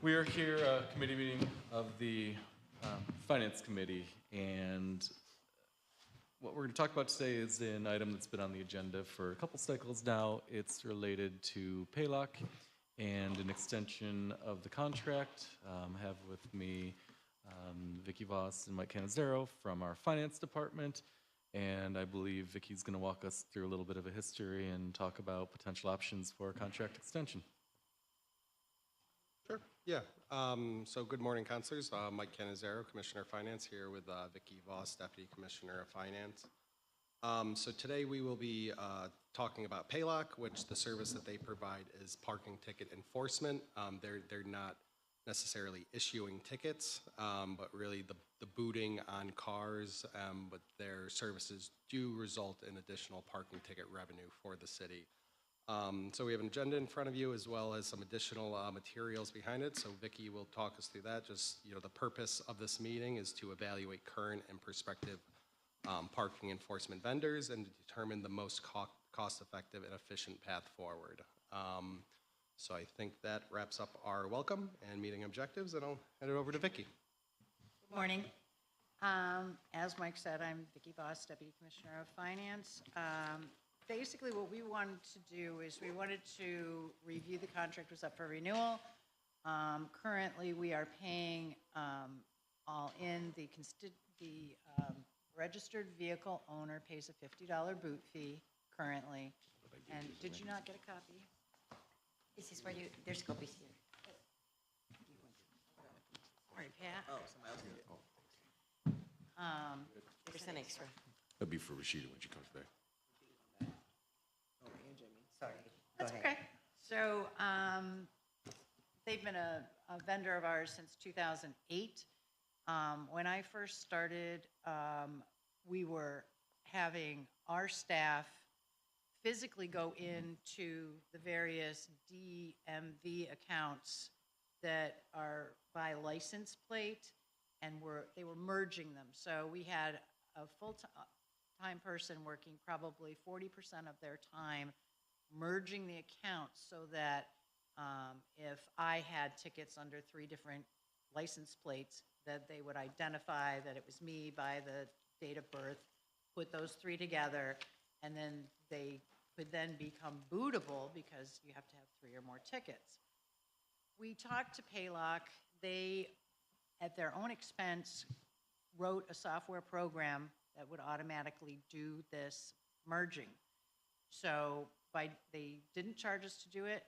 We are here, committee meeting of the Finance Committee, and what we're going to talk about today is an item that's been on the agenda for a couple cycles now. It's related to paylock and an extension of the contract. I have with me Vicki Voss and Mike Canizero from our Finance Department, and I believe Vicki's going to walk us through a little bit of a history and talk about potential options for a contract extension. Sure, yeah. So good morning, councilors. Mike Canizero, Commissioner of Finance, here with Vicki Voss, Deputy Commissioner of Finance. So today we will be talking about paylock, which the service that they provide is parking ticket enforcement. They're not necessarily issuing tickets, but really the booting on cars, but their services do result in additional parking ticket revenue for the city. So we have an agenda in front of you as well as some additional materials behind it. So Vicki will talk us through that. Just, the purpose of this meeting is to evaluate current and prospective parking enforcement vendors and to determine the most cost-effective and efficient path forward. So I think that wraps up our welcome and meeting objectives, and I'll hand it over to Vicki. Good morning. As Mike said, I'm Vicki Voss, Deputy Commissioner of Finance. Basically, what we wanted to do is we wanted to review the contract was up for renewal. Currently, we are paying all in the registered vehicle owner pays a $50 boot fee currently. And did you not get a copy? This is where there's copies here. All right, Pat. Oh, somebody else did it. There's an extra. That'll be for Rashida when she comes back. Oh, and Jimmy. Sorry. That's okay. So they've been a vendor of ours since 2008. When I first started, we were having our staff physically go into the various DMV accounts that are by license plate, and they were merging them. So we had a full-time person working probably 40% of their time merging the accounts so that if I had tickets under 3 different license plates, that they would identify that it was me by the date of birth, put those 3 together, and then they could then become bootable because you have to have 3 or more tickets. We talked to Paylock. They, at their own expense, wrote a software program that would automatically do this merging. So they didn't charge us to do it.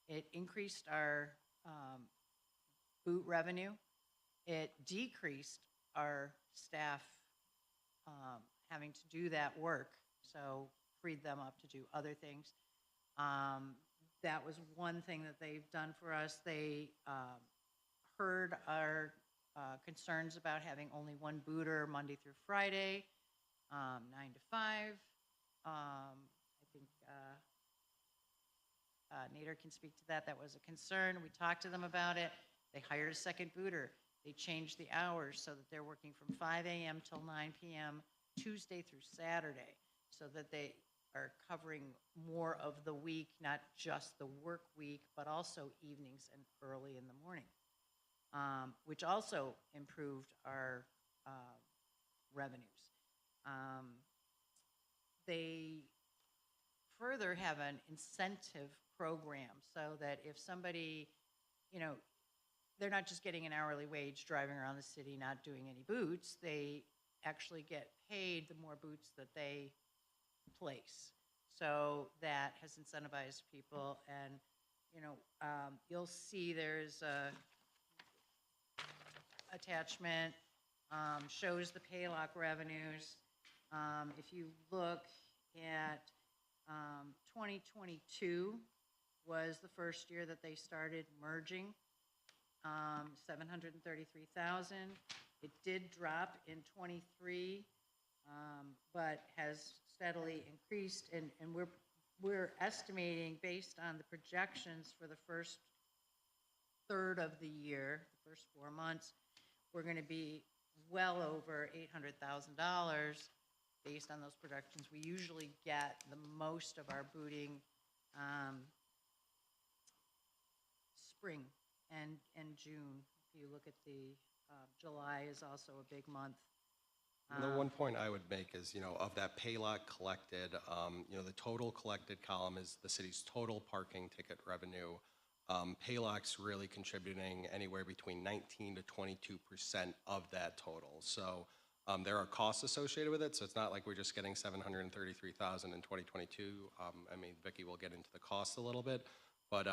It increased our boot revenue. It decreased our staff having to do that work, so freed them up to do other things. That was one thing that they've done for us. They heard our concerns about having only one booter Monday through Friday, 9 to 5. I think Nader can speak to that. That was a concern. We talked to them about it. They hired a second booter. They changed the hours so that they're working from 5 a.m. till 9 p.m. Tuesday through Saturday, so that they are covering more of the week, not just the work week, but also evenings and early in the morning, which also improved our revenues. They further have an incentive program so that if somebody, they're not just getting an hourly wage driving around the city not doing any boots, they actually get paid the more boots that they place. So that has incentivized people, and you'll see there's a attachment, shows the Paylock revenues. If you look at 2022 was the first year that they started merging, 733,000. It did drop in 23, but has steadily increased, and we're estimating based on the projections for the first third of the year, the first 4 months, we're going to be well over $800,000 based on those projections. We usually get the most of our booting spring and June. If you look at the, July is also a big month. And the one point I would make is, of that paylock collected, the total collected column is the city's total parking ticket revenue. Paylock's really contributing anywhere between 19 to 22% of that total. So there are costs associated with it, so it's not like we're just getting $733,000 in 2022. Vicki will get into the cost a little bit, but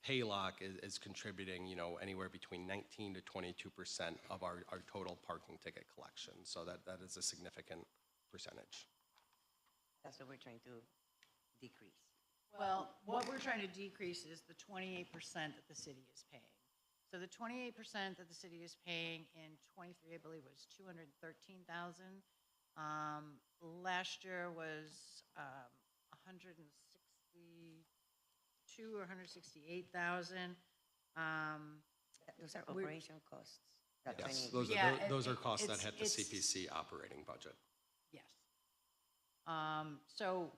Paylock is contributing, anywhere between 19 to 22% of our total parking ticket collection. So that is a significant percentage. That's what we're trying to decrease. Well, what we're trying to decrease is the 28% that the city is paying. So the 28% that the city is paying in '23, I believe, was $213,000. Last year was 162 or 168,000. Those are We're- operation costs. That Yes, 28. those are costs that it's- hit the it's- CPC operating budget. Yes. So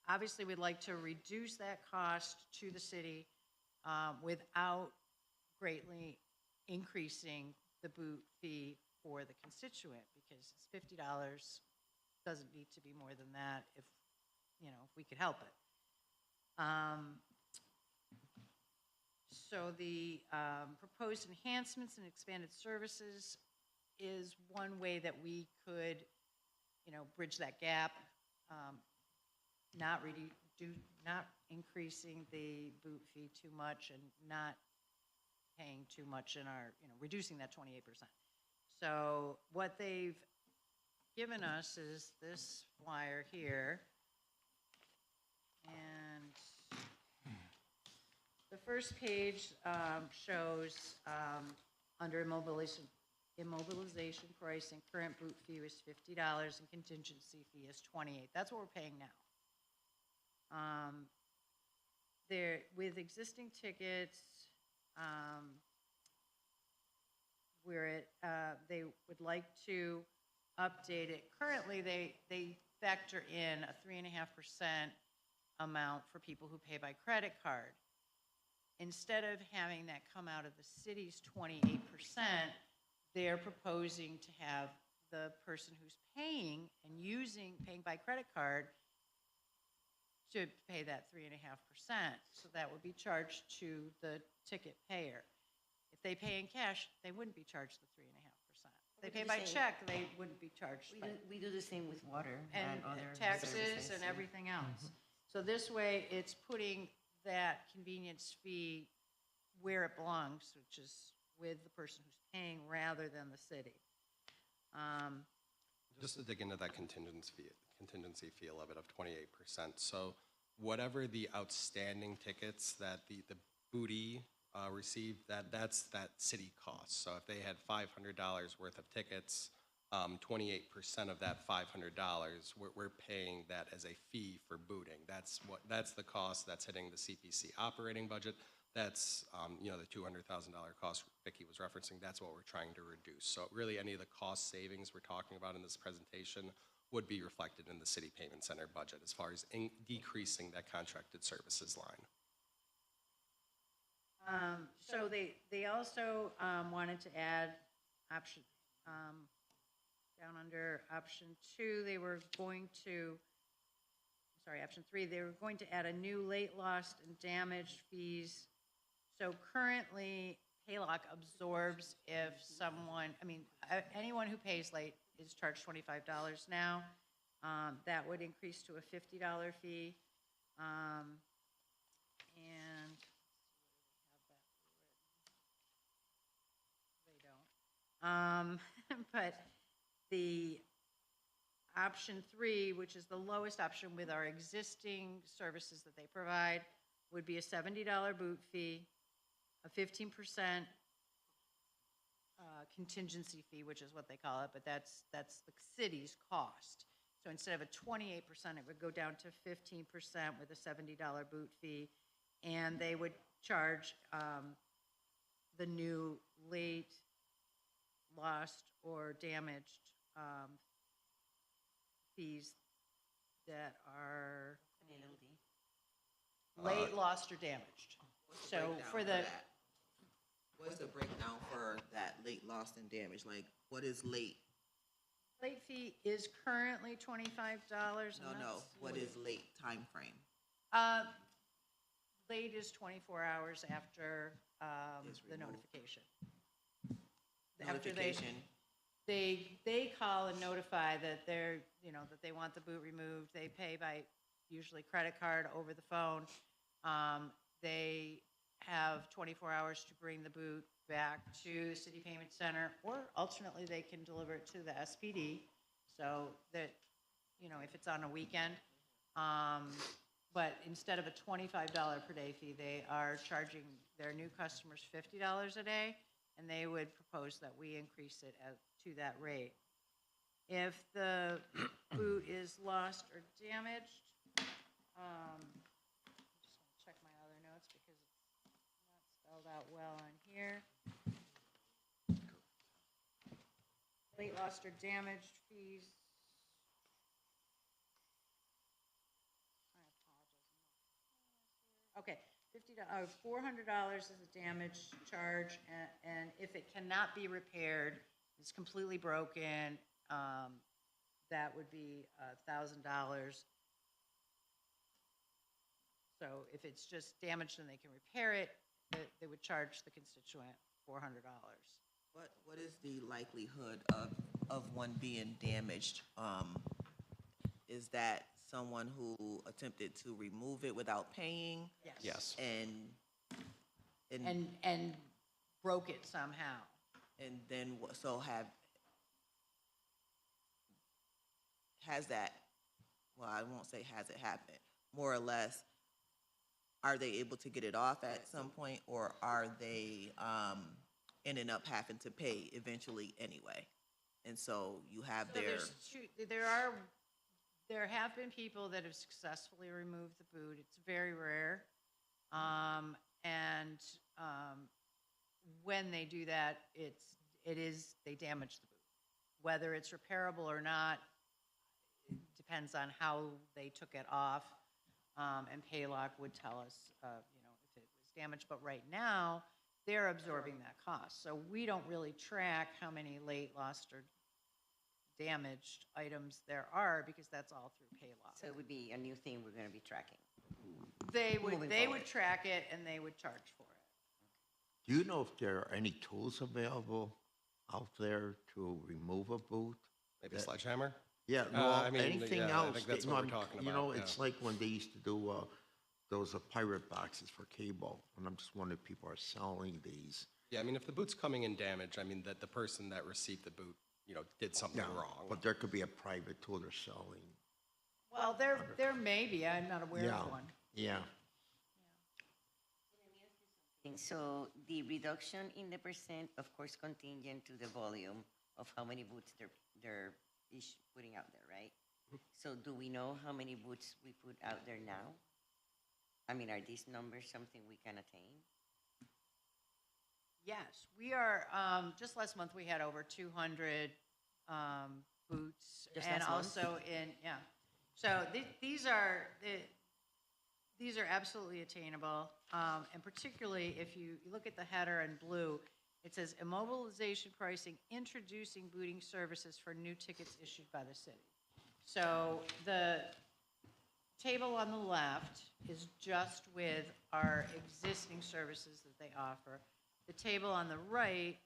obviously, we'd like to reduce that cost to the city without greatly increasing the boot fee for the constituent, because it's $50. Doesn't need to be more than that if we could help it. So the proposed enhancements and expanded services is one way that we could, bridge that gap, not increasing the boot fee too much and not paying too much in our, reducing that 28%. So what they've given us is this flyer here. And the first page shows under immobilization pricing, current boot fee is $50 and contingency fee is $28. That's what we're paying now. There, with existing tickets, they would like to update it. Currently, they factor in a 3.5% amount for people who pay by credit card. Instead of having that come out of the city's 28%, they're proposing to have the person who's paying by credit card should pay that 3.5%. So that would be charged to the ticket payer. If they pay in cash, they wouldn't be charged the 3.5%. If they We pay do by the same. check, they wouldn't be charged. We do the same with water And other taxes services, and yeah. everything else. So this way, it's putting that convenience fee where it belongs, which is with the person who's paying rather than the city. Just to dig into that contingency fee a little bit of 28%. So whatever the outstanding tickets that the booty received, that's that city cost. So if they had $500 worth of tickets, 28% of that $500, we're paying that as a fee for booting. That's the cost that's hitting the CPC operating budget. That's the $200,000 cost Vicki was referencing. That's what we're trying to reduce. So really, any of the cost savings we're talking about in this presentation would be reflected in the city payment center budget as far as decreasing that contracted services line. So they also wanted to add option, down under option 2, option 3, they were going to add a new late lost and damaged fees. So currently, Paylock absorbs if anyone who pays late is charged $25 now. That would increase to a $50 fee. And they don't. But the option 3, which is the lowest option with our existing services that they provide, would be a $70 boot fee, a 15% contingency fee, which is what they call it, but that's the city's cost. So instead of a 28%, it would go down to 15% with a $70 boot fee, and they would charge the new late, lost, or damaged fees that are An LD. late, lost, or damaged. What's the So breakdown for the, that? What's the breakdown for that late, lost, and damaged? Like, what is late? late fee is currently $25. No, what is late time frame? Late is 24 hours after Is the removed. notification. After Notification, they call and notify that they're, that they want the boot removed. They pay by usually credit card over the phone. They have 24 hours to bring the boot back to the City Payment Center, or alternately, they can deliver it to the SPD, so that, if it's on a weekend. But instead of a $25 per day fee, they are charging their new customers $50 a day, and they would propose that we increase it to that rate. If the boot is lost or damaged, I just want to check my other notes because it's not spelled out well on here. Late, lost, or damaged fees. I apologize. Okay, $400 is a damage charge, and if it cannot be repaired, it's completely broken, that would be $1,000. So if it's just damaged and they can repair it, they would charge the constituent $400. what is the likelihood of one being damaged? Is that someone who attempted to remove it without paying? Yes. And broke it somehow. And then, so has that, well, I won't say has it happened, more or less, are they able to get it off at some point, or are they ending up having to pay eventually anyway? And so you have So their, there's two, there have been people that have successfully removed the boot. It's very rare. When they do that, they damage the boot. Whether it's repairable or not, it depends on how they took it off. And Paylock would tell us, if it was damaged. But right now, they're absorbing that cost. So we don't really track how many late, lost, or damaged items there are because that's all through Paylock. So it would be a new thing we're going to be tracking. They moving would forward. track it and they would charge for it. Do you know if there are any tools available out there to remove a boot? Maybe a sledgehammer? Yeah, I well, mean, anything yeah, I else. think that's that, what I'm- we're talking You know, about, it's yeah. like when they used to do those pirate boxes for cable, and I'm just wondering if people are selling these. Yeah, I mean, if the boot's coming in damaged, I mean, that the person that received the boot, did something wrong. But there could be a private tool they're selling. Well, there may be, I'm not aware Yeah, of one. yeah. And so the reduction in the percent, of course, contingent to the volume of how many boots they're putting out there, right? So do we know how many boots we put out there now? I mean, are these numbers something we can attain? Yes, we are, just last month, we had over 200 boots. Just And last month? also so these are absolutely attainable. And particularly if you look at the header in blue, it says immobilization pricing, introducing booting services for new tickets issued by the city. So the table on the left is just with our existing services that they offer. The table on the right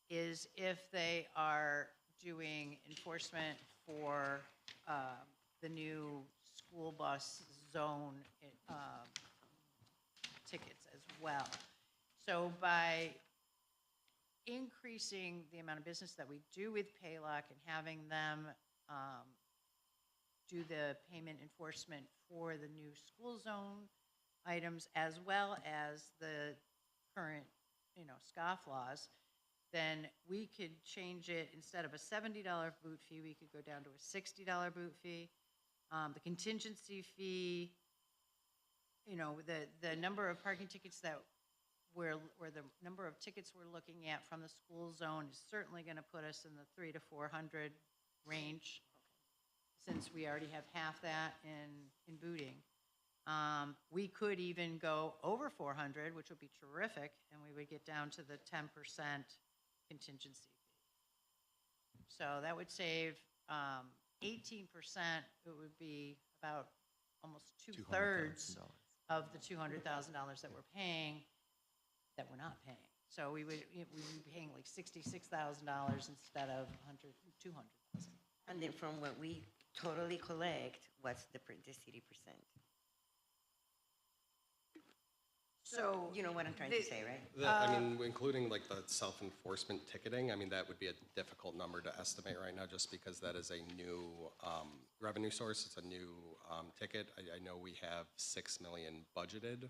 is if they are doing enforcement for the new school bus zone tickets as well. So by increasing the amount of business that we do with Paylock and having them do the payment enforcement for the new school zone items as well as the current, scofflaws, then we could change it, instead of a $70 boot fee, we could go down to a $60 boot fee. The contingency fee, the number of parking tickets that where the number of tickets we're looking at from the school zone is certainly going to put us in the 300 to 400 range, since we already have half that in booting. We could even go over 400, which would be terrific, and we would get down to the 10% contingency fee. So that would save 18%. It would be about almost two-thirds of the $200,000 that we're paying, that we're not paying. So we would be paying like $66,000 instead of 200,000. And then from what we totally collect, what's the city percent? So You know what I'm trying to say, right? I mean, including like the self-enforcement ticketing, I mean, that would be a difficult number to estimate right now, just because that is a new revenue source. It's a new ticket. I know we have 6 million budgeted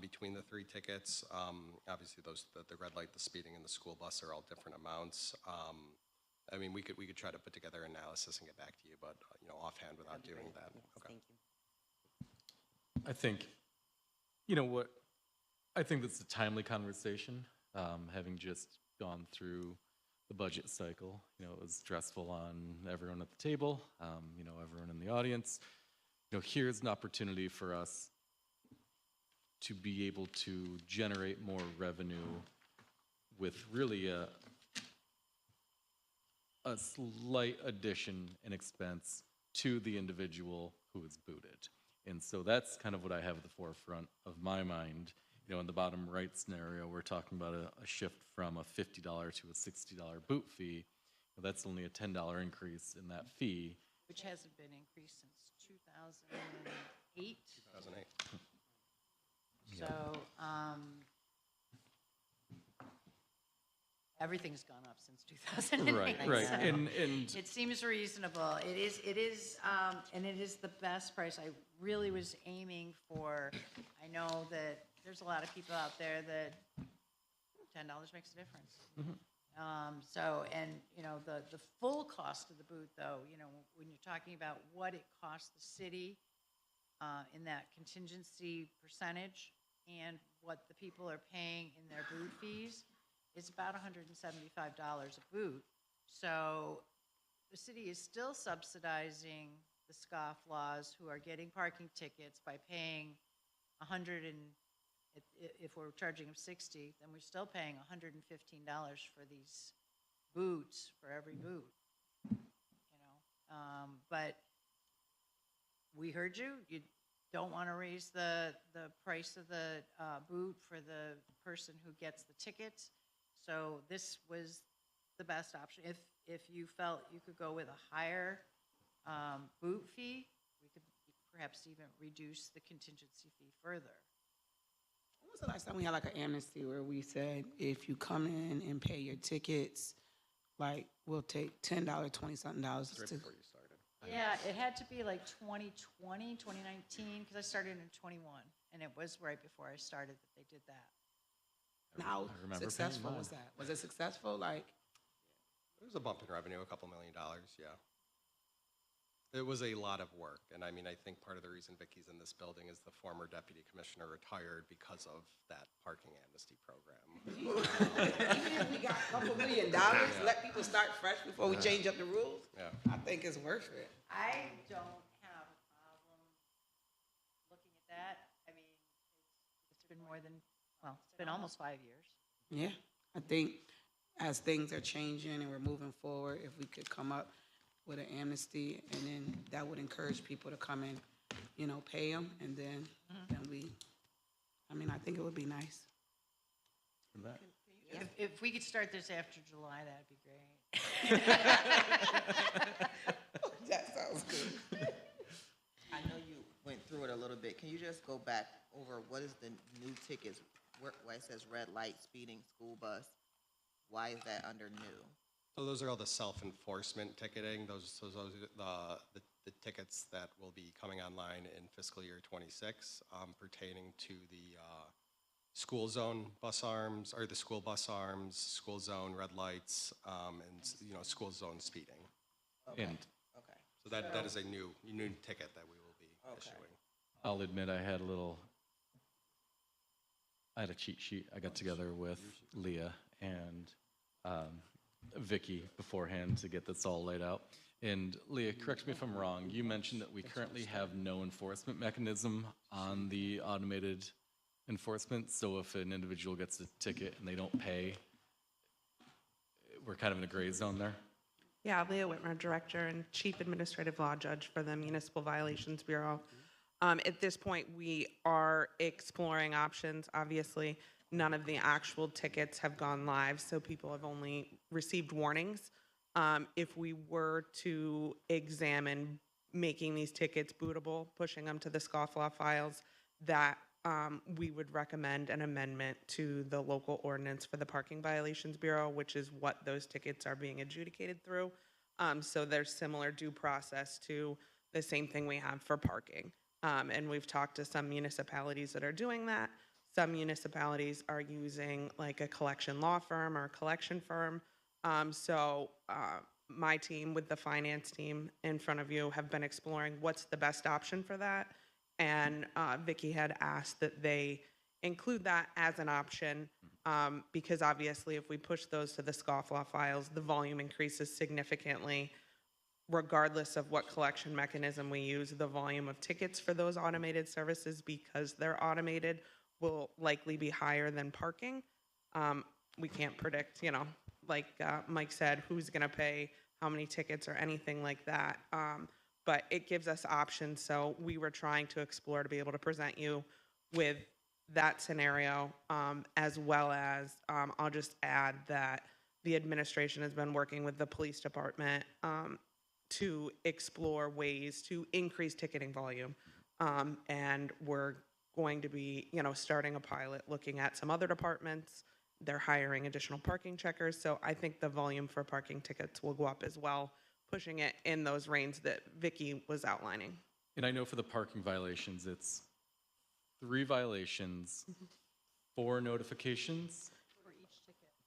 between the 3 tickets. Obviously, the red light, the speeding, and the school bus are all different amounts. I mean, we could try to put together analysis and get back to you, but offhand without doing that. Yes, Okay. thank you. I think, you know what, I think that's a timely conversation, having just gone through the budget cycle. It was stressful on everyone at the table, everyone in the audience. Here's an opportunity for us to be able to generate more revenue with really a slight addition in expense to the individual who is booted. And so that's kind of what I have at the forefront of my mind. In the bottom right scenario, we're talking about a shift from a $50 to a $60 boot fee. That's only a $10 increase in that fee. Which hasn't been increased since 2008. 2008. So, everything's gone up since 2008. Right. so And It seems reasonable. It is, and it is the best price. I really was aiming for, I know that there's a lot of people out there that $10 makes a difference. So, and, the full cost of the boot, though, when you're talking about what it costs the city in that contingency percentage and what the people are paying in their boot fees, it's about $175 a boot. So the city is still subsidizing the scofflaws who are getting parking tickets by paying if we're charging them 60, then we're still paying $115 for these boots, for every boot. But we heard you. You don't want to raise the price of the boot for the person who gets the tickets. So this was the best option. If you felt you could go with a higher boot fee, we could perhaps even reduce the contingency fee further. When was the last time we had like an amnesty where we said, if you come in and pay your tickets, like, we'll take $10, $20-something. Right before you started. Yeah, it had to be like 2020, 2019, because I started in 21, and it was right before I started that they did that. How I remember paying successful mine. was that? Was it successful? Like, It was a bump in revenue, $2 million, yeah. It was a lot of work, and I mean, I think part of the reason Vicky's in this building is the former deputy commissioner retired because of that parking amnesty program. even if we got a couple $1 million, let people start fresh before we change up the rules, Yeah. I think it's worth it. I don't have a problem looking at that. I mean, it's been more than, well, it's been almost 5 years. Yeah, I think as things are changing and we're moving forward, if we could come up with an amnesty, and then that would encourage people to come and, pay them, and then I think it would be nice. If we could start this after July, that'd be great. That sounds good. I know you went through it a little bit. Can you just go back over what is the new tickets, where it says red light, speeding, school bus? Why is that under new? So those are all the self-enforcement ticketing. Those are the tickets that will be coming online in fiscal year 26, pertaining to the school zone bus arms, or the school bus arms, school zone red lights, and school zone speeding. Okay, And okay, So that is a new ticket that we will be issuing. I'll admit I had a cheat sheet. I got together with Leah and Vicky beforehand to get this all laid out. And Leah, correct me if I'm wrong, you mentioned that we currently have no enforcement mechanism on the automated enforcement. So if an individual gets a ticket and they don't pay, we're kind of in a gray zone there. Yeah, Leah Whitmer, Director and Chief Administrative Law Judge for the Municipal Violations Bureau. At this point, we are exploring options. Obviously, none of the actual tickets have gone live, so people have only received warnings. If we were to examine making these tickets bootable, pushing them to the scofflaw files, that we would recommend an amendment to the local ordinance for the Parking Violations Bureau, which is what those tickets are being adjudicated through. So there's similar due process to the same thing we have for parking. And we've talked to some municipalities that are doing that. Some municipalities are using like a collection law firm or a collection firm. My team with the finance team in front of you have been exploring what's the best option for that. And Vicki had asked that they include that as an option because obviously if we push those to the scofflaw files, the volume increases significantly. Regardless of what collection mechanism we use, the volume of tickets for those automated services, because they're automated, will likely be higher than parking. We can't predict, like Mike said, who's going to pay, how many tickets, or anything like that. But it gives us options. So we were trying to explore to be able to present you with that scenario, as well as I'll just add that the administration has been working with the police department to explore ways to increase ticketing volume. And we're going to be, starting a pilot looking at some other departments. They're hiring additional parking checkers. So I think the volume for parking tickets will go up as well, pushing it in those ranges that Vicki was outlining. And I know for the parking violations, it's 3 violations, 4 notifications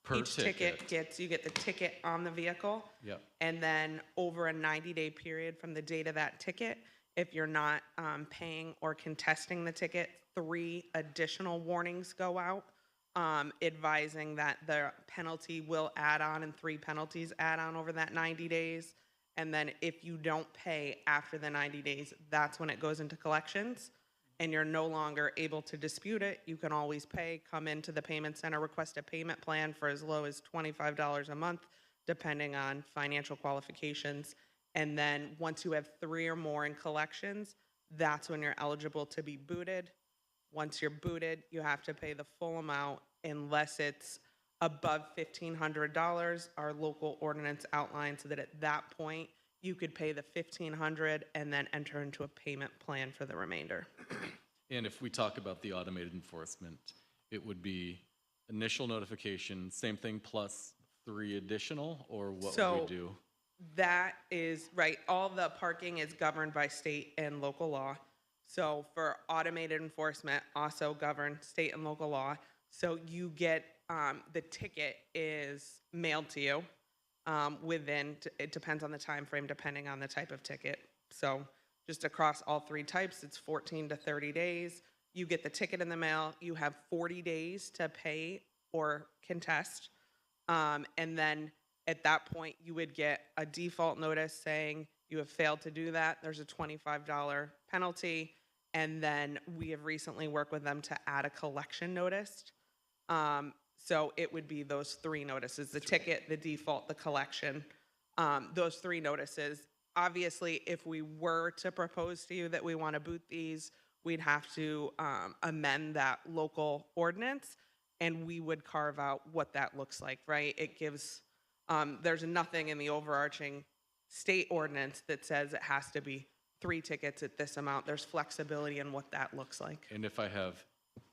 per Each ticket. ticket you get the ticket on the vehicle. Yep. And then over a 90-day period from the date of that ticket, if you're not paying or contesting the ticket, 3 additional warnings go out, advising that the penalty will add on and 3 penalties add on over that 90 days. And then if you don't pay after the 90 days, that's when it goes into collections. And you're no longer able to dispute it. You can always pay, come into the payment center, request a payment plan for as low as $25 a month, depending on financial qualifications. And then once you have 3 or more in collections, that's when you're eligible to be booted. Once you're booted, you have to pay the full amount unless it's above $1,500. Our local ordinance outlines that at that point, you could pay the $1,500 and then enter into a payment plan for the remainder. And if we talk about the automated enforcement, it would be initial notification, same thing, plus 3 additional, or what would we do? That is right. All the parking is governed by state and local law. So for automated enforcement, also governed state and local law. So you get the ticket is mailed to you within. It depends on the time frame, depending on the type of ticket. So just across all 3 types, it's 14 to 30 days. You get the ticket in the mail. You have 40 days to pay or contest, and then at that point, you would get a default notice saying you have failed to do that. There's a $25 penalty. And then we have recently worked with them to add a collection notice. So it would be those 3 notices, the ticket, the default, the collection, those 3 notices. Obviously, if we were to propose to you that we want to boot these, we'd have to amend that local ordinance, and we would carve out what that looks like, right? It gives... there's nothing in the overarching state ordinance that says it has to be 3 tickets at this amount. There's flexibility in what that looks like. And if I have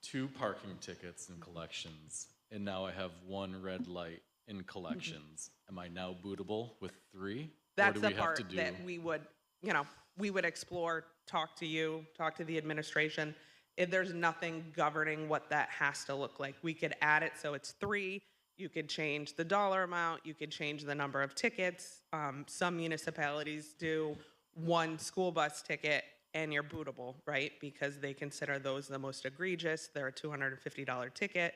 2 parking tickets in collections, and now I have 1 red light in collections, am I now bootable with 3? That's or do the we have part to do... that we would explore, talk to you, talk to the administration. If there's nothing governing what that has to look like, we could add it so it's 3. You could change the dollar amount. You could change the number of tickets. Some municipalities do 1 school bus ticket and you're bootable, right? Because they consider those the most egregious. They're a $250 ticket.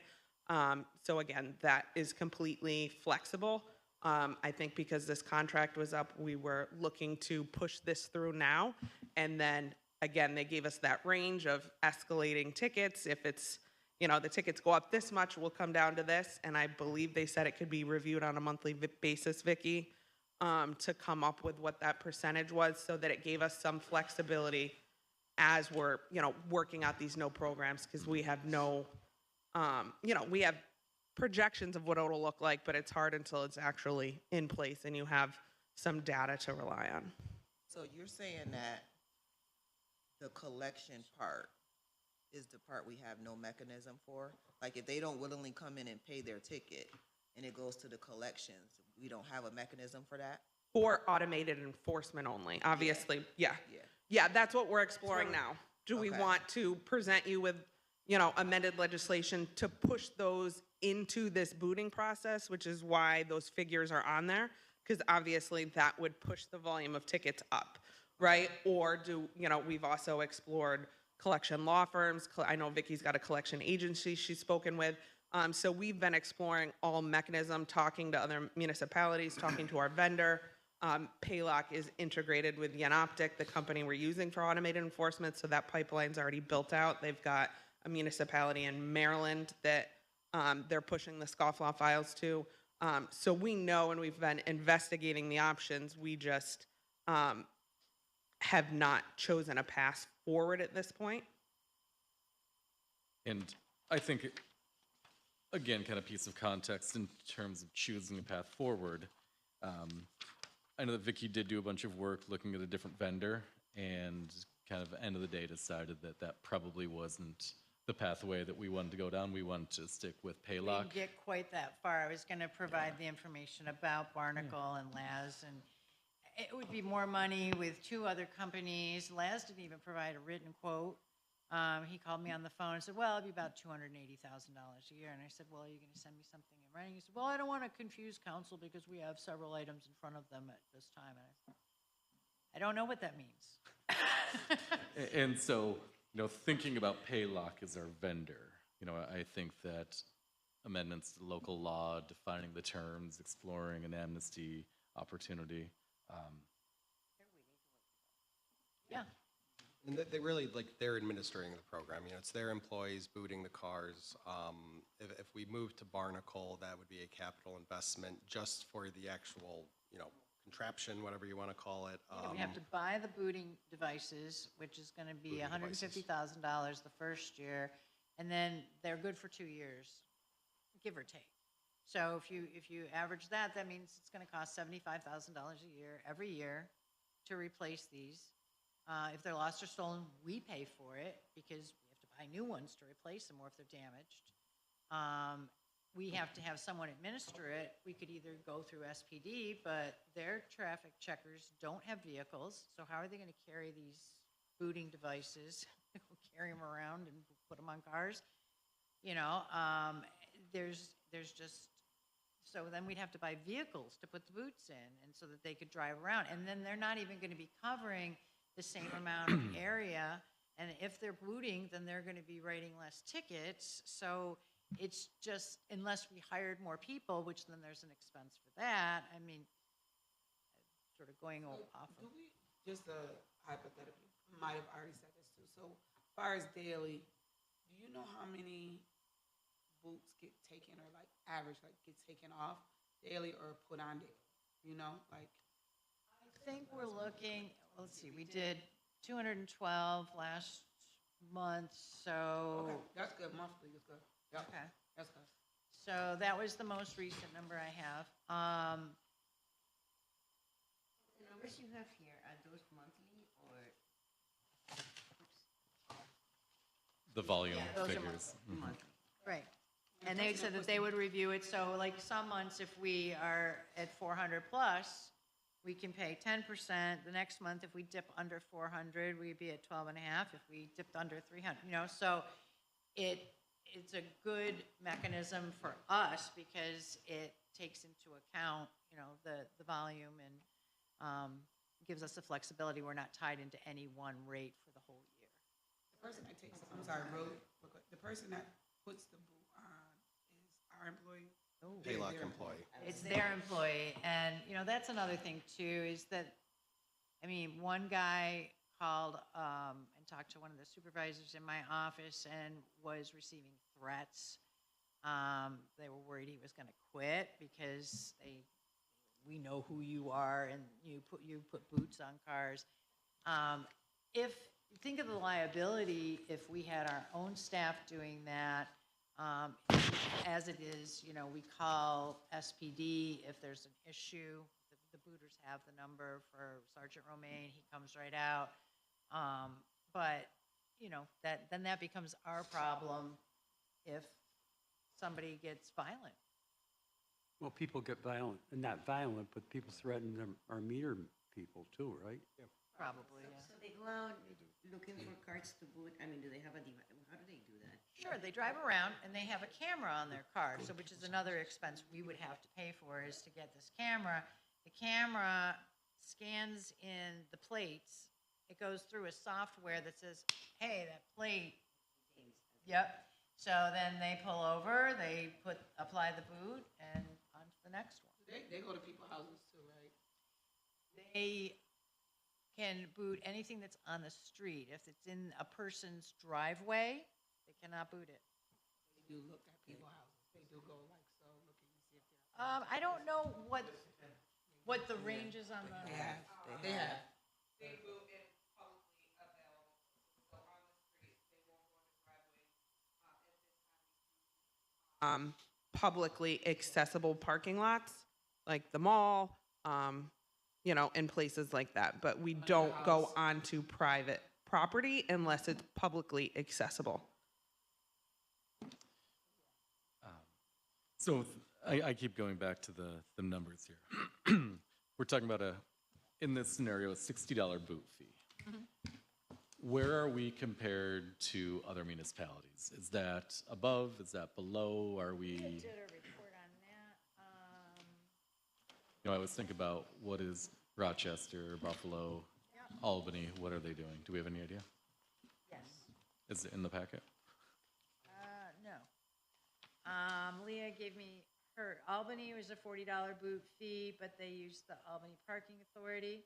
So again, that is completely flexible. I think because this contract was up, we were looking to push this through now. And then, again, they gave us that range of escalating tickets. If it's, the tickets go up this much, we'll come down to this. And I believe they said it could be reviewed on a monthly basis, Vicky, to come up with what that percentage was, so that it gave us some flexibility as we're, working out these no programs, because we have no, we have projections of what it'll look like, but it's hard until it's actually in place and you have some data to rely on. So you're saying that the collection part is the part we have no mechanism for? Like, if they don't willingly come in and pay their ticket and it goes to the collections, we don't have a mechanism for that? Or automated enforcement only, obviously, yeah. Yeah. Yeah, that's what we're exploring now. Do we Okay. want to present you with, amended legislation to push those into this booting process, which is why those figures are on there? Because obviously that would push the volume of tickets up, right? Or we've also explored collection law firms. I know Vicky's got a collection agency she's spoken with. So we've been exploring all mechanism, talking to other municipalities, talking to our vendor. Paylock is integrated with Yanoptic, the company we're using for automated enforcement, so that pipeline's already built out. They've got a municipality in Maryland that they're pushing the scofflaw files to. So we know, and we've been investigating the options, we just have not chosen a path forward at this point. And I think, again, kind of piece of context in terms of choosing a path forward. I know that Vicky did do a bunch of work looking at a different vendor, and kind of end of the day decided that that probably wasn't the pathway that we wanted to go down. We wanted to stick with We Paylock. didn't get quite that far. I was going to provide the information about Barnacle and Laz, and it would be more money with two other companies. Laz didn't even provide a written quote. He called me on the phone and said, well, it'd be about $280,000 a year. And I said, well, are you going to send me something in writing? He said, well, I don't want to confuse council because we have several items in front of them at this time. And I said, I don't know what that means. And so, thinking about Paylock as our vendor, I think that amendments to local law, defining the terms, exploring an amnesty opportunity. Yeah. And they really, they're administering the program, it's their employees booting the cars. If we move to Barnacle, that would be a capital investment just for the actual, contraption, whatever you want to call it. We have to buy the booting devices, which is going to be Booting $150,000 the first year, and then they're good for 2 years, give or take. So if you average that, that means it's going to cost $75,000 a year every year to replace these. If they're lost or stolen, we pay for it because we have to buy new ones to replace them, or if they're damaged. We have to have someone administer it. We could either go through SPD, but their traffic checkers don't have vehicles, so how are they going to carry these booting devices? Carry them around and put them on cars? There's just, so then we'd have to buy vehicles to put the boots in, and so that they could drive around. And then they're not even going to be covering the same amount of area. And if they're booting, then they're going to be writing less tickets. So it's just, unless we hired more people, which then there's an expense for that. I mean, sort of going off of. Do we, just hypothetically, might have already said this too. So as far as daily, do you know how many boots get taken, or average, get taken off daily or put on daily? I think we're looking, let's see, we did 212 last month, so. Okay, that's good, monthly is good. Yep, Okay. that's good. So that was the most recent number I have. The numbers you have here, are those monthly or? The volume those are figures. Monthly. Right. And they said that they would review it, so like some months, if we are at 400 plus, we can pay 10%. The next month, if we dip under 400, we'd be at 12 and a half. If we dipped under 300, so it's a good mechanism for us because it takes into account, the volume and gives us the flexibility. We're not tied into any one rate for the whole year. The person that takes, I'm sorry, really, the person that puts the boot on is our employee? Paylock employee. It's their employee, and, you know, that's another thing too, is that, I mean, one guy called, and talked to one of the supervisors in my office and was receiving threats. They were worried he was gonna quit because we know who you are and you put boots on cars. If, think of the liability if we had our own staff doing that. As it is, you know, we call SPD if there's an issue. The booters have the number for Sergeant Romaine, he comes right out. But, you know, then that becomes our problem if somebody gets violent. Well, people get violent, not violent, but people threaten our meter people too, right? Probably, yeah. So they go out looking for cards to boot, I mean, do they have a device, how do they do that? Sure, they drive around and they have a camera on their car, so which is another expense we would have to pay for, is to get this camera. The camera scans in the plates. It goes through a software that says, hey, that plate. Yep. So then they pull over, they apply the boot, and on to the next one. They go to people's houses too, right? They can boot anything that's on the street. If it's in a person's driveway, they cannot boot it. They do look at people's houses. They do go like so, looking to see if they're. I don't know what the range is on the. They have. They boot in publicly available, so on the street, they won't go into driveways. Publicly accessible parking lots, like the mall, you know, and places like that. But we don't go onto private property unless it's publicly accessible. So I keep going back to the numbers here. We're talking about in this scenario, a $60 boot fee. Where are we compared to other municipalities? Is that above? Is that below? Are we? I did a report on that. You know, I was thinking about what is Rochester, Buffalo, Albany, what are they doing? Do we have any idea? Yes. Is it in the packet? No. Leah gave me Albany was a $40 boot fee, but they used the Albany Parking Authority.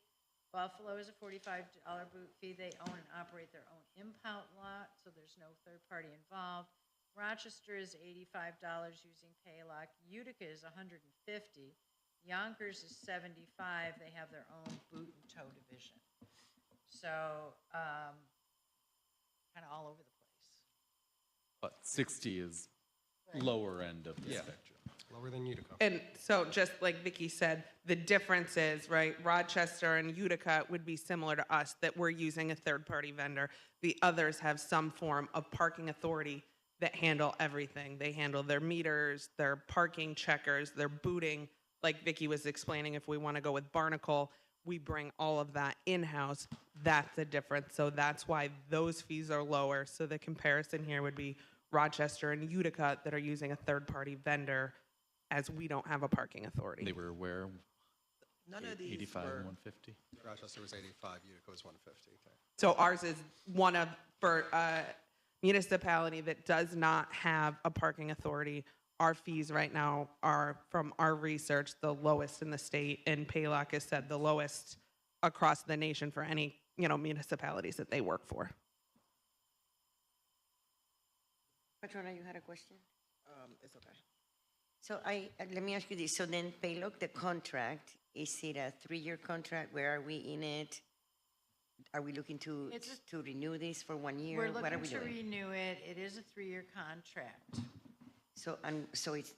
Buffalo is a $45 boot fee. They own and operate their own impound lot, so there's no third party involved. Rochester is $85 using Paylock. Utica is $150. Yonkers is $75. They have their own boot and tow division. So, kind of all over the place. But 60 is lower end of the Yeah. spectrum. Lower than Utica. And so just like Vicky said, the difference is, right, Rochester and Utica would be similar to us, that we're using a third-party vendor. The others have some form of parking authority that handle everything. They handle their meters, their parking checkers, their booting. Like Vicky was explaining, if we want to go with Barnacle, we bring all of that in-house. That's the difference. So that's why those fees are lower. So the comparison here would be Rochester and Utica that are using a third-party vendor, as we don't have a parking authority. They were where? None of these 85 were, and 150? Rochester was 85, Utica was 150. So ours is one of, for a municipality that does not have a parking authority, our fees right now are, from our research, the lowest in the state, and Paylock has said the lowest across the nation for any, you know, municipalities that they work for. Patrona, you had a question? it's okay. So let me ask you this. So then Paylock, the contract, is it a 3-year contract? Where are we in it? Are we looking to renew this for 1 year? We're What are looking we to doing? renew it. It is a 3-year contract. So, so it's,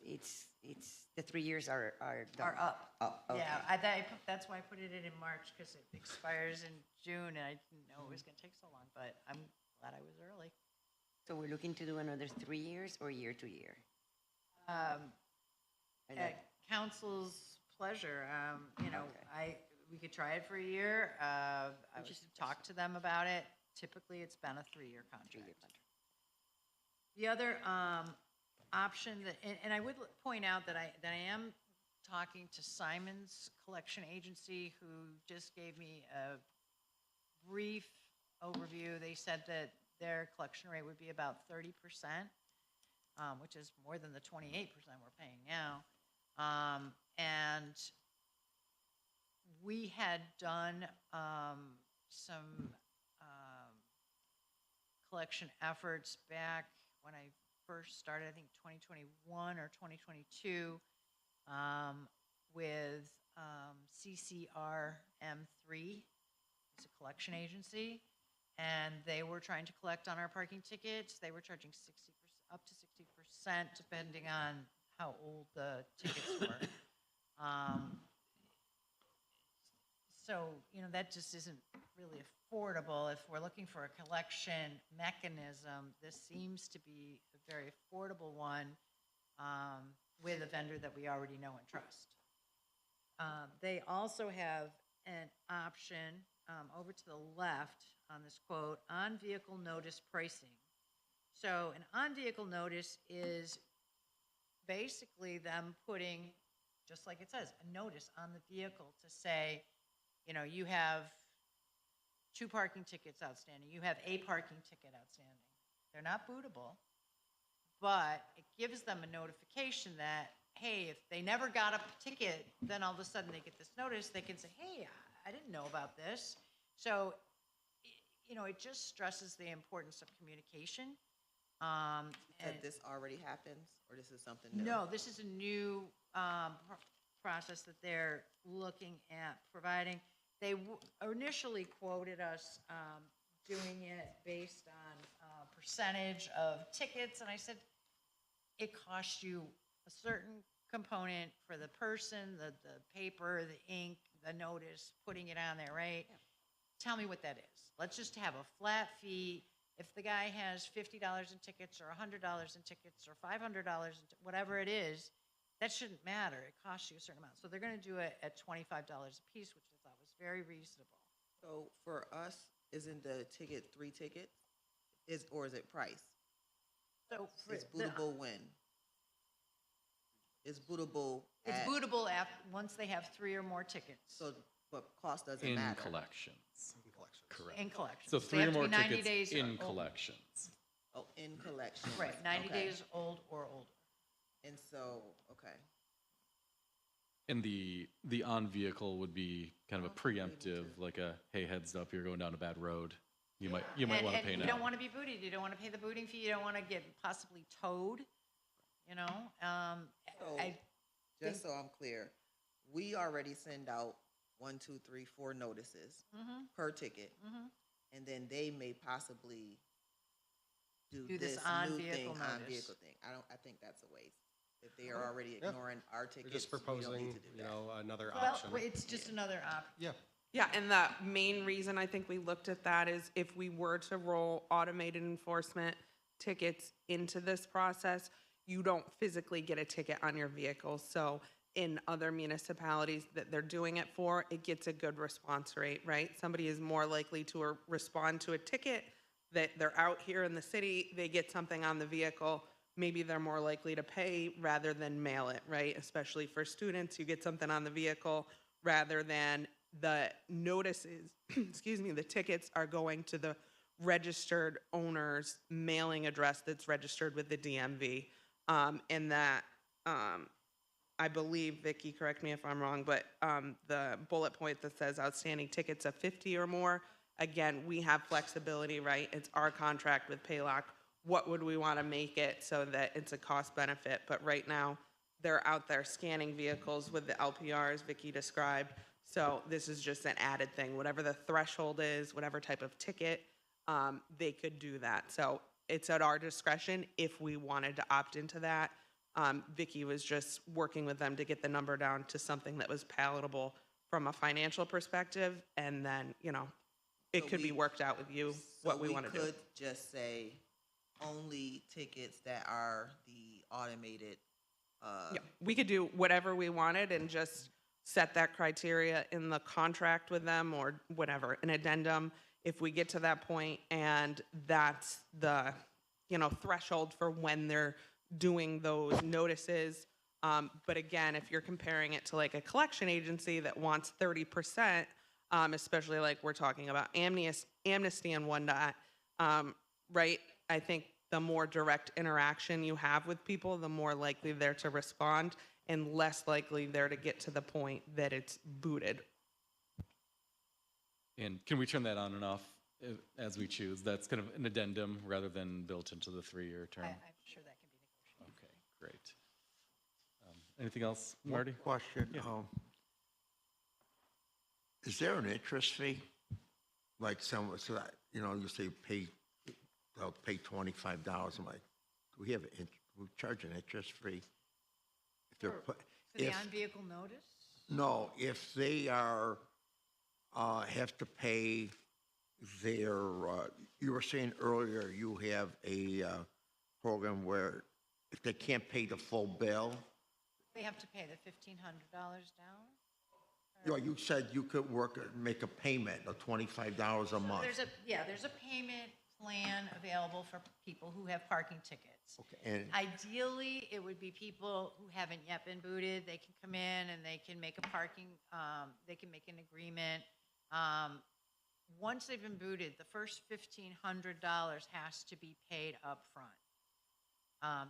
the 3 years are done? Are up. Oh, okay. Yeah, that's why I put it in March, because it expires in June, and I didn't know it was gonna take so long, but I'm glad I was early. So we're looking to do another 3 years or year to year? And At council's pleasure, you know, we could try it for a year. I would talk to them about it. Typically, it's been a 3-year contract. The other option that, and I would point out that I am talking to Simon's collection agency, who just gave me a brief overview. They said that their collection rate would be about 30%. which is more than the 28% we're paying now. And we had done some collection efforts back when I first started, I think 2021 or 2022, with CCRM3. It's a collection agency, and they were trying to collect on our parking tickets. They were charging 60%, up to 60%, depending on how old the tickets were. So, that just isn't really affordable. If we're looking for a collection mechanism, this seems to be a very affordable one with a vendor that we already know and trust. They also have an option over to the left on this quote, on-vehicle notice pricing. So an on-vehicle notice is basically them putting, just like it says, a notice on the vehicle to say, you have 2 parking tickets outstanding, you have a parking ticket outstanding. They're not bootable, but it gives them a notification that, hey, if they never got a ticket, then all of a sudden they get this notice, they can say, hey, I didn't know about this. So, it just stresses the importance of communication. That this already happens, or this is something new? No, this is a new process that they're looking at providing. They initially quoted us doing it based on percentage of tickets, and I said, it costs you a certain component for the person, the paper, the ink, the notice, putting it on there, right? Yeah. Tell me what that is. Let's just have a flat fee. If the guy has $50 in tickets or $100 in tickets or $500, whatever it is, that shouldn't matter. It costs you a certain amount. So they're going to do it at $25 a piece, which I thought was very reasonable. So for us, isn't the ticket 3 tickets? Or is it price? So It's bootable when? It's bootable it's at, bootable once they have 3 or more tickets. so, but cost doesn't In matter. collections. In collections. Correct. In collections. So They 3 or have to more be 90 tickets days in old. collections. Oh, in collection. Right, 90 Okay. days old or older. And so, okay. And the on-vehicle would be kind of a preemptive, like a, hey, heads up, you're going down a bad road. You might want to pay now. You don't want to be booted. You don't want to pay the booting fee. You don't want to get possibly towed. So, just so I'm clear, we already send out 1, 2, 3, 4 notices per ticket, and then they may possibly do this this on-vehicle new thing, notice. on-vehicle thing. I think that's a waste. If they are already Yeah. ignoring our We're tickets, just we don't proposing, need to do that. another Well, option. it's just another option. Yeah. Yeah, and the main reason I think we looked at that is if we were to roll automated enforcement tickets into this process, you don't physically get a ticket on your vehicle. So in other municipalities that they're doing it for, it gets a good response rate, right? Somebody is more likely to respond to a ticket that they're out here in the city, they get something on the vehicle, maybe they're more likely to pay rather than mail it, right? Especially for students, you get something on the vehicle rather than the notices, excuse me, the tickets are going to the registered owner's mailing address that's registered with the DMV. And that, I believe, Vicki, correct me if I'm wrong, but the bullet point that says outstanding tickets of 50 or more, again, we have flexibility, right? It's our contract with Paylock. What would we want to make it so that it's a cost benefit? But right now, they're out there scanning vehicles with the LPRs Vicki described. So this is just an added thing. Whatever the threshold is, whatever type of ticket, they could do that. So it's at our discretion if we wanted to opt into that. Vicki was just working with them to get the number down to something that was palatable from a financial perspective. And then, it So could be worked out with you, what we want to do. So we could just say only tickets that are the automated, Yeah, we could do whatever we wanted and just set that criteria in the contract with them or whatever, an addendum, if we get to that point and that's the, threshold for when they're doing those notices. But again, if you're comparing it to like a collection agency that wants 30%, especially like we're talking about Amnesty and whatnot, right? I think the more direct interaction you have with people, the more likely they're to respond and less likely they're to get to the point that it's booted. And can we turn that on and off as we choose? That's kind of an addendum rather than built into the 3-year term? I'm sure that can be negotiated. Okay, great. Anything else, Marty? Question, is there an interest fee? Like some, so that, you know, you say they'll pay $25. I'm like, do we have, we charge an interest fee? If they're, For the on-vehicle notice? no, if they are, have to pay their, you were saying earlier, you have a program where if they can't pay the full bill, They have to pay the $1,500 down? you know, you said you could make a payment of $25 a month. There's a payment plan available for people who have parking tickets. Okay, and Ideally, it would be people who haven't yet been booted. They can come in and they can make a parking, they can make an agreement. Once they've been booted, the first $1,500 has to be paid up front.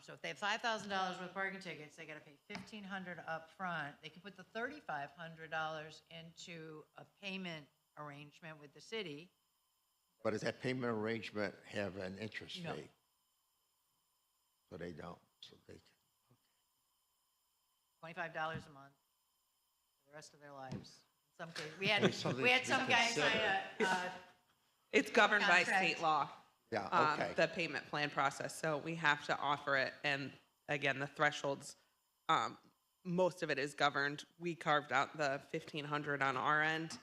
So if they have $5,000 worth of parking tickets, they got to pay $1,500 up front. They can put the $3,500 into a payment arrangement with the city. but does that payment arrangement have an interest fee? No. So they don't, so they, $25 a month for the rest of their lives. In some cases, Okay, something we had to be some guy sign considered. It's governed by Contract. state law. yeah, okay. The payment plan process, so we have to offer it, and again, the thresholds, most of it is governed. We carved out the 1,500 on our end,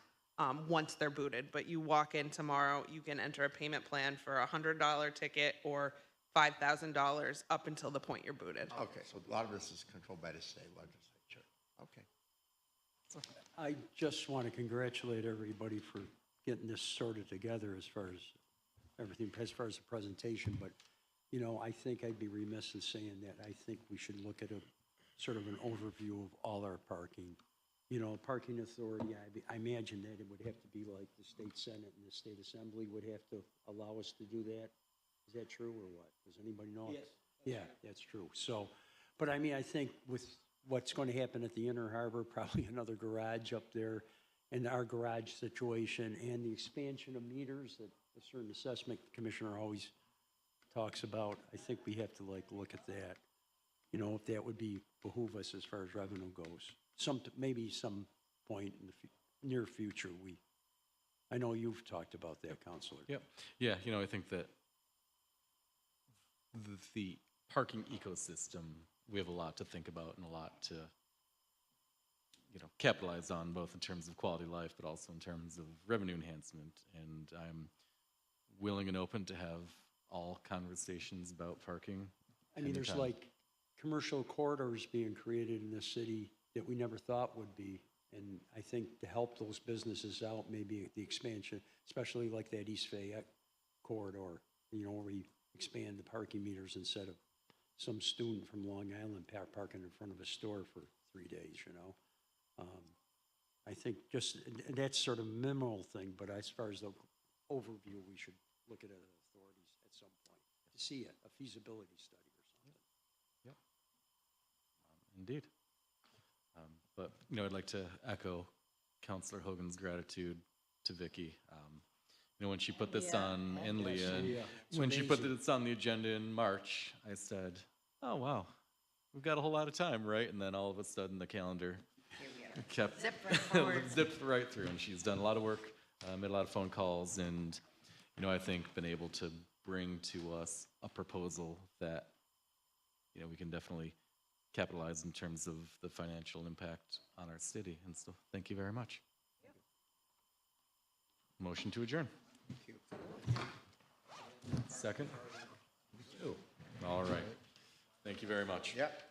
once they're booted, but you walk in tomorrow, you can enter a payment plan for a $100 ticket or $5,000 up until the point you're booted. Okay, so a lot of this is controlled by the state legislature. Okay. I just want to congratulate everybody for getting this sorted together as far as everything, as far as the presentation, but, you know, I think I'd be remiss in saying that I think we should look at a sort of an overview of all our parking. You know, parking authority, I imagine that it would have to be like the state senate and the state assembly would have to allow us to do that. Is that true or what? Does anybody know? Yes. Yeah, that's true. So, but I mean, I think with what's going to happen at the Inner Harbor, probably another garage up there, and our garage situation, and the expansion of meters that a certain assessment commissioner always talks about, I think we have to like look at that. You know, if that would behoove us as far as revenue goes. Maybe some point in the near future, I know you've talked about that, Counselor. Yep. Yeah, you know, I think that the parking ecosystem, we have a lot to think about and a lot to, you know, capitalize on, both in terms of quality of life, but also in terms of revenue enhancement. And I'm willing and open to have all conversations about parking. I mean, there's anytime. like commercial corridors being created in this city that we never thought would be. And I think to help those businesses out, maybe the expansion, especially like that East Fayette corridor, you know, where we expand the parking meters instead of some student from Long Island parking in front of a store for 3 days, you know. I think just, that's sort of minimal thing, but as far as the overview, we should look at other authorities at some point to see a feasibility study or something. Yep. Indeed. But, you know, I'd like to echo Councillor Hogan's gratitude to Vicky. You know, when she put this on, and Leah, and Leah. It's when she put amazing. this on the agenda in March, I said, oh, wow, we've got a whole lot of time, right? And then all of a sudden, the calendar kept Zip right forward. zipped right through, and she's done a lot of work, made a lot of phone calls, and, you know, I think been able to bring to us a proposal that, you know, we can definitely capitalize in terms of the financial impact on our city. And so, thank you very much. Motion to adjourn. Second? All right. Thank you very much. Yep.